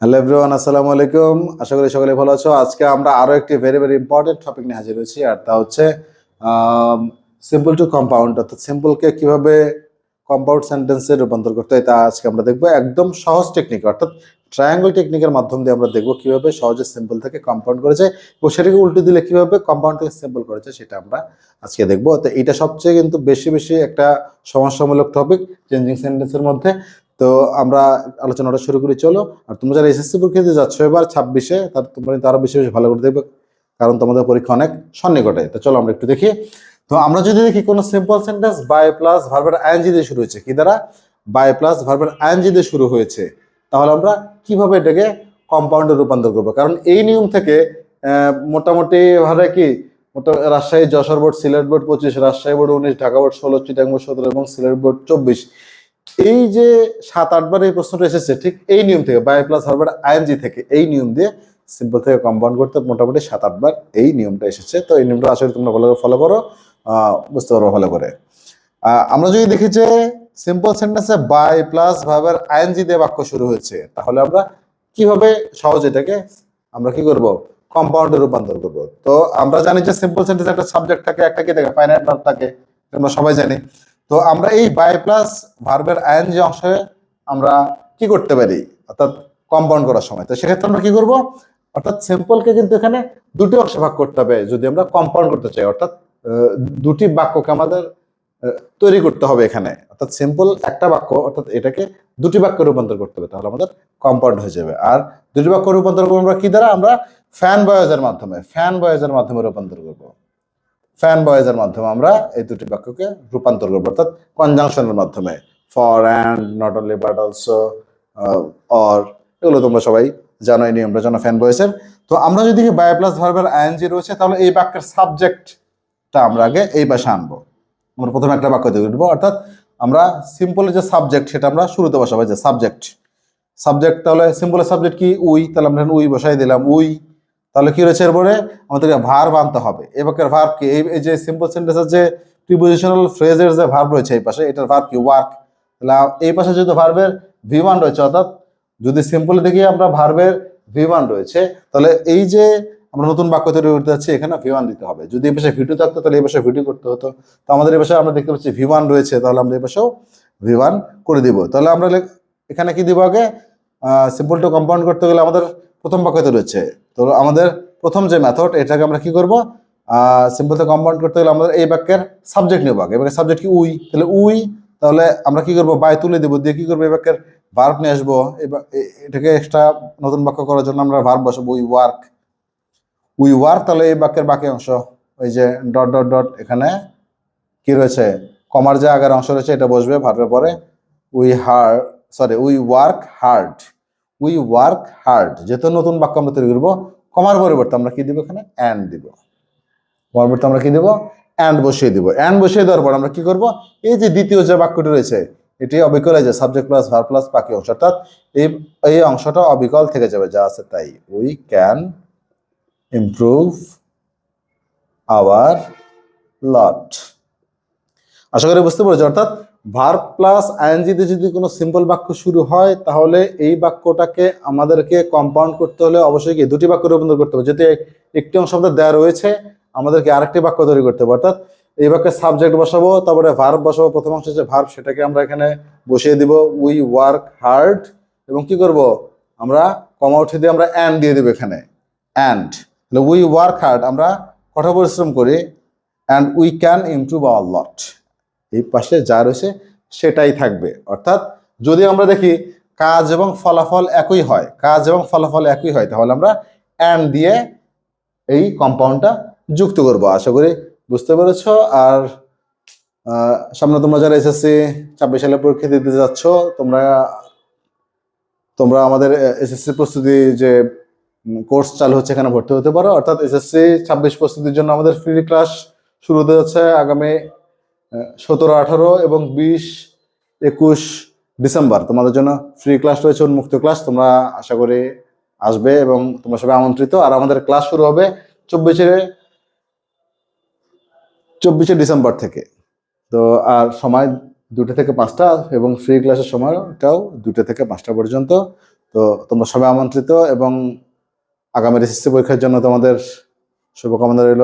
Hello everyone, আসসালামু আলাইকুম। আশা করি সকলে ভালো আছো। আজকে আমরা আরো একটি ভেরি ভেরি ইম্পর্টেন্ট টপিক নিয়ে হাজির হয়েছি, আর তা হচ্ছে সিম্পল টু কম্পাউন্ড, অর্থাৎ সিম্পলকে কিভাবে কম্পাউন্ড সেন্টেন্সে রূপান্তর করতে হয় তা আজকে আমরা দেখবো। একদম সহজ টেকনিক, অর্থাৎ ট্রায়াঙ্গল টেকনিকের মাধ্যম দিয়ে আমরা দেখবো কিভাবে সহজে সিম্পল থেকে কম্পাউন্ড করেছে এবং সেটাকে উল্টে দিলে কিভাবে কম্পাউন্ড থেকে সিম্পল করেছে সেটা আমরা আজকে দেখবো। তো এটা সবচেয়ে কিন্তু বেশি বেশি একটা সমস্যামূলক টপিক চেঞ্জিং সেন্টেন্সের মধ্যে। তো আমরা আলোচনাটা শুরু করি, চলো। আর তোমরা যারা এসএসসি পরীক্ষা দিতে যাচ্ছ এবার 26-এ, তোমরা কিন্তু আরো বেশি বেশি ভালো করে দেখবে, কারণ তোমাদের পরীক্ষা অনেক সন্নিকটে। তো চলো আমরা একটু দেখি। তো আমরা যদি দেখি কোনো সিম্পল সেন্টেন্স বাই প্লাস ভার্বের আইএনজি দিয়ে শুরু হয়েছে, কি দ্বারা? বাই প্লাস ভার্বের আইএনজি দিয়ে শুরু হয়েছে, তাহলে আমরা কিভাবে এটাকে কম্পাউন্ডে রূপান্তর করবো? কারণ এই নিয়ম থেকে মোটামুটি ভাবে কি, Rajshahi, Jessore board, Sylhet board 25, Rajshahi board 19, Dhaka board 16, Chittagong board 17 এবং সিলেট বোর্ড 24, এই যে 7-8 বার এই প্রশ্নটা এসেছে, ঠিক এই নিয়ম থেকে, বাই প্লাস ভার্বের আইএনজি থেকে, এই নিয়ম দিয়ে সিম্পল থেকে কম্পাউন্ড করতে মোটামুটি 7-8 বার এই নিয়মটা এসেছে। তো এই নিয়মটা আসলে তোমরা ভালো করে ফলো করো, বুঝতে পারবো ভালো করে। আমরা যদি দেখি যে সিম্পল সেন্টেন্সে বাই প্লাস ভার্বের আইএনজি দিয়ে বাক্য শুরু হয়েছে, তাহলে আমরা কিভাবে সহজ এটাকে আমরা কি করব, কম্পাউন্ডে রূপান্তর করব। তো আমরা জানি যে সিম্পল সেন্টেন্সে একটা সাবজেক্ট থাকে, একটা কি থাকে, ফাইনাইট ভার্ব থাকে, আমরা সবাই জানি। তো আমরা এই বাই প্লাস ভার্বের আইএনজি অংশে আমরা কি করতে পারি, অর্থাৎ কম্পাউন্ড করার সময়। তো সেক্ষেত্রে আমরা কি করব, অর্থাৎ সিম্পলকে কিন্তু এখানে দুটি অংশে ভাগ করতে হবে যদি আমরা কম্পাউন্ড করতে চাই, অর্থাৎ দুটি বাক্যকে আমাদের তৈরি করতে হবে এখানে। অর্থাৎ সিম্পল একটা বাক্য, অর্থাৎ এটাকে দুটি বাক্যে রূপান্তর করতে হবে, তাহলে আমাদের কম্পাউন্ড হয়ে যাবে। আর দুটি বাক্য রূপান্তর করবো আমরা কি দ্বারা? আমরা ফ্যান বয়েজের মাধ্যমে, ফ্যান বয়েজের মাধ্যমে রূপান্তর করব। ফ্যান বয়েজের মাধ্যমে আমরা এই দুটি বাক্যকে রূপান্তর করবো, অর্থাৎ কনজাংশনের মাধ্যমে। For, and, not only, but also, or, এগুলো তোমরা সবাই জানো, এই নিয়মটা জানো ফ্যান বয়েজের। তো আমরা যদি বাই প্লাস ভার্বের আইএনজি রয়েছে, তাহলে এই বাক্যের সাবজেক্টটা আমরা আগে এই পাশে আনবো। আমরা প্রথমে একটা বাক্য তৈরি করবো, অর্থাৎ আমরা সিম্পলের যে সাবজেক্ট সেটা আমরা শুরুতে বসাবো, যে সাবজেক্ট। সাবজেক্ট তাহলে সিম্পলের সাবজেক্ট কি? উই, তাহলে আমরা উই বসাই দিলাম, উই। তাহলে কি রয়েছে এরপরে? আমাদেরকে ভার্ব আনতে হবে। এই বাক্যের ভার্ব কি? এই যে সিম্পল সেন্টেন্সের যে প্রিপোজিশনাল ফ্রেজের যে ভার্ব রয়েছে এই পাশে, এটার ভার্ব কি? ওয়ার্ক। তাহলে এই পাশে যেহেতু ভার্বের V1 রয়েছে, অর্থাৎ যদি সিম্পল দেখি আমরা ভার্বের V1 রয়েছে, তাহলে এই যে আমরা নতুন বাক্য তৈরি করতে যাচ্ছি, এখানে V1 দিতে হবে। যদি এই পাশে V2 থাকতো তাহলে এই পাশে V2 করতে হতো। তো আমাদের এই পাশে আমরা দেখতে পাচ্ছি V1 রয়েছে, তাহলে আমরা এই পাশেও V1 করে দিব। তাহলে আমরা এখানে কি দিব? আগে সিম্পল টু কম্পাউন্ড করতে গেলে আমাদের প্রথম বাক্যতে রয়েছে, তো আমাদের প্রথম যে মেথড, এটাকে আমরা কি করব, সিম্পল টু কম্পাউন্ড করতে গেলে আমাদের এই বাক্যের সাবজেক্ট নেব আগে। এবার সাবজেক্ট কি? উই। তাহলে উই, তাহলে আমরা কি করব, বাই তুলে দেবো, দিয়ে কি করবো, এই বাক্যের ভার্ব নিয়ে আসবো। এটাকে এক্সট্রা নতুন বাক্য করার জন্য আমরা ভার্ব বসাবো, উই ওয়ার্ক। উই ওয়ার্ক, তাহলে এই বাক্যের বাকি অংশ, ওই যে ডট ডট ডট, এখানে কি রয়েছে, কমার যে আগের অংশ রয়েছে এটা বসবে ভার্বের পরে। We work hard. We work hard, যেহেতু নতুন বাক্য আমরা তৈরি করবো, কমার পরিবর্তে আমরা কি দিব? এখানে অ্যান্ড দিব। পরবর্তী আমরা কি দিব? অ্যান্ড বসিয়ে দিব। অ্যান্ড বসিয়ে দেওয়ার পর আমরা কি করব, এই যে দ্বিতীয় যে বাক্যটি রয়েছে, এটি অবিকল, যে সাবজেক্ট প্লাস ভার্ব প্লাস বাকি অংশ, অর্থাৎ এই অংশটা অবিকল থেকে যাবে, যা আছে তাই। উই ক্যান ইমপ্রুভ আওয়ার লট। আশা করি বুঝতে পেরেছো। অর্থাৎ ভার্ব প্লাস আইএনজি দিয়ে যদি কোনো সিম্পল বাক্য শুরু হয়, তাহলে এই বাক্যটাকে আমাদেরকে কম্পাউন্ড করতে হলে অবশ্যই কি দুটি বাক্য রূপান্তর করতে হবে। যদি একটি অংশ আমাদের দেওয়া রয়েছে, আমাদেরকে আরেকটি বাক্য তৈরি করতে হবে। অর্থাৎ এই বাক্যের সাবজেক্ট বসাবো, তারপরে ভার্ব বসাবো, প্রথম অংশ যে ভার্ব সেটাকে আমরা এখানে বসিয়ে দিব, উই ওয়ার্ক হার্ড, এবং কি করব, আমরা কমা উঠে দিয়ে আমরা অ্যান্ড দিয়ে দেবো এখানে, অ্যান্ড। তাহলে উই ওয়ার্ক হার্ড, আমরা কঠোর পরিশ্রম করি, and we can improve our lot, এই পাশে যা রয়েছে সেটাই থাকবে। অর্থাৎ যদি আমরা দেখি কাজ এবং ফলাফল একই হয়, কাজ এবং ফলাফল একই হয়, তাহলে আমরা অ্যান্ড দিয়ে এই কম্পাউন্ডটা যুক্ত করব। আশা করি বুঝতে পেরেছো। আর সামনে তোমরা যারা এসএসসি 26 সালে পরীক্ষা দিতে যাচ্ছ, তোমরা আমাদের এসএসসি প্রস্তুতি যে কোর্স চালু হচ্ছে, এখানে ভর্তি হতে পারো। অর্থাৎ এসএসসি 26 প্রস্তুতির জন্য আমাদের ফ্রি ক্লাস শুরু হতে যাচ্ছে আগামী 17, 18 এবং 20, 21 ডিসেম্বর। তোমাদের জন্য ফ্রি ক্লাস রয়েছে, উন্মুক্ত ক্লাস। তোমরা আশা করি আসবে এবং তোমরা সবাই আমন্ত্রিত। আর আমাদের ক্লাস শুরু হবে 24 ডিসেম্বর থেকে। তো আর সময় 2টা থেকে 5টা, এবং ফ্রি ক্লাসের সময়টাও 2টা থেকে 5টা পর্যন্ত। তো তোমরা সবাই আমন্ত্রিত এবং আগামী এসএসসি পরীক্ষার জন্য তোমাদের শুভকামনা রইল।